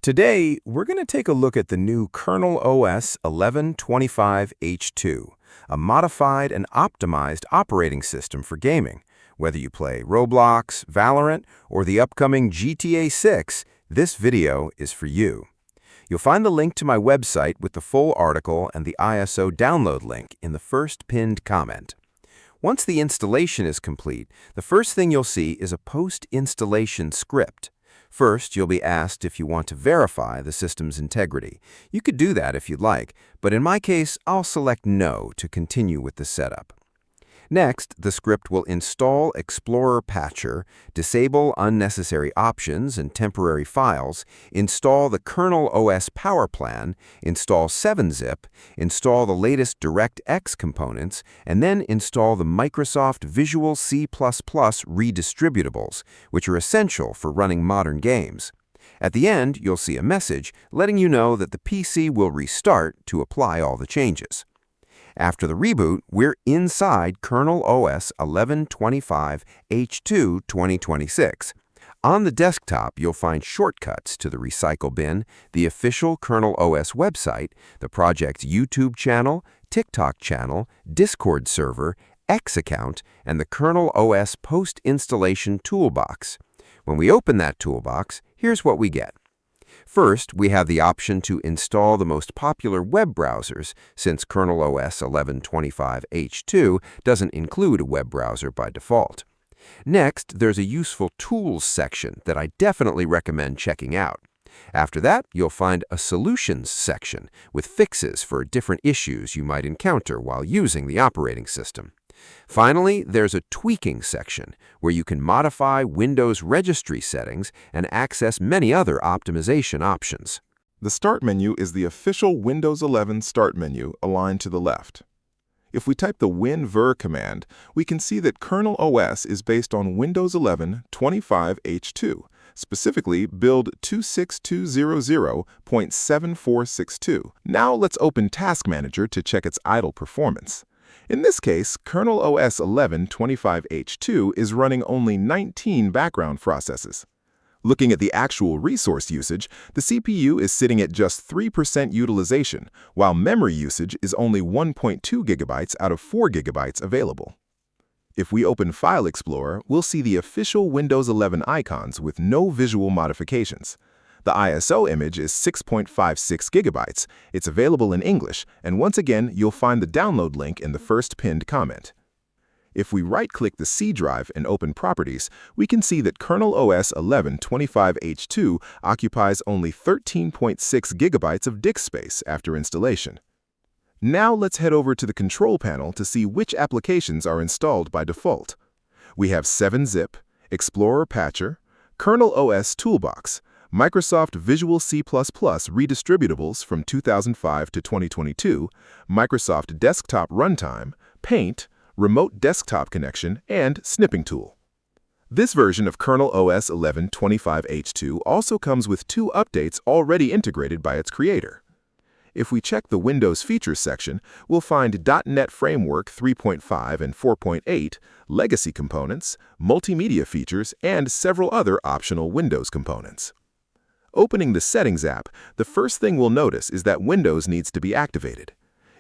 Today, we're going to take a look at the new Kernel OS 1125H2, a modified and optimized operating system for gaming. Whether you play Roblox, Valorant, or the upcoming GTA 6, this video is for you. You'll find the link to my website with the full article and the ISO download link in the first pinned comment. Once the installation is complete, the first thing you'll see is a post-installation script. First, you'll be asked if you want to verify the system's integrity. You could do that if you'd like, but in my case, I'll select No to continue with the setup. Next, the script will install Explorer Patcher, disable unnecessary options and temporary files, install the Kernel OS Power Plan, install 7-zip, install the latest DirectX components, and then install the Microsoft Visual C++ redistributables, which are essential for running modern games. At the end, you'll see a message letting you know that the PC will restart to apply all the changes. After the reboot, we're inside Kernel OS 1125H2 2026. On the desktop, you'll find shortcuts to the recycle bin, the official Kernel OS website, the project's YouTube channel, TikTok channel, Discord server, X account, and the Kernel OS post-installation toolbox. When we open that toolbox, here's what we get. First, we have the option to install the most popular web browsers, since Kernel OS 1125H2 doesn't include a web browser by default. Next, there's a useful tools section that I definitely recommend checking out. After that, you'll find a solutions section with fixes for different issues you might encounter while using the operating system. Finally, there's a tweaking section where you can modify Windows registry settings and access many other optimization options. The Start menu is the official Windows 11 Start menu aligned to the left. If we type the winver command, we can see that Kernel OS is based on Windows 11 25H2, specifically build 26200.7462. Now let's open Task Manager to check its idle performance. In this case, Kernel OS 1125H2 is running only 19 background processes. Looking at the actual resource usage, the CPU is sitting at just 3% utilization, while memory usage is only 1.2 gigabytes out of 4 gigabytes available. If we open File Explorer, we'll see the official Windows 11 icons with no visual modifications. The ISO image is 6.56 gigabytes. It's available in English, and once again, you'll find the download link in the first pinned comment. If we right-click the C drive and open Properties, we can see that Kernel OS 1125H2 occupies only 13.6 gigabytes of disk space after installation. Now let's head over to the Control Panel to see which applications are installed by default. We have 7-zip, Explorer Patcher, Kernel OS Toolbox, Microsoft Visual C++ redistributables from 2005 to 2022, Microsoft Desktop Runtime, Paint, Remote Desktop Connection, and Snipping Tool. This version of Kernel OS 1125H2 also comes with 2 updates already integrated by its creator. If we check the Windows Features section, we'll find .NET Framework 3.5 and 4.8, legacy components, multimedia features, and several other optional Windows components. Opening the Settings app, the first thing we'll notice is that Windows needs to be activated.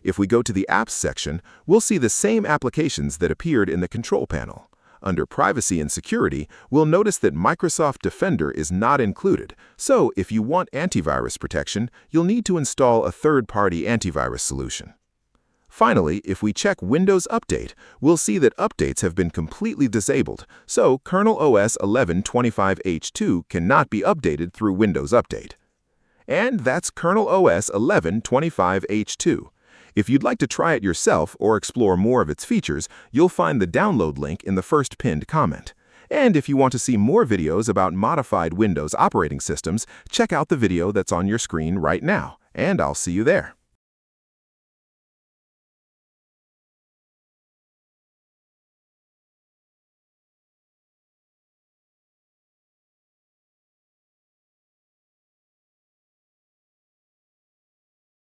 If we go to the Apps section, we'll see the same applications that appeared in the Control Panel. Under Privacy and Security, we'll notice that Microsoft Defender is not included, so if you want antivirus protection, you'll need to install a third-party antivirus solution. Finally, if we check Windows Update, we'll see that updates have been completely disabled, so Kernel OS 1125H2 cannot be updated through Windows Update. And that's Kernel OS 1125H2. If you'd like to try it yourself or explore more of its features, you'll find the download link in the first pinned comment. And if you want to see more videos about modified Windows operating systems, check out the video that's on your screen right now, and I'll see you there.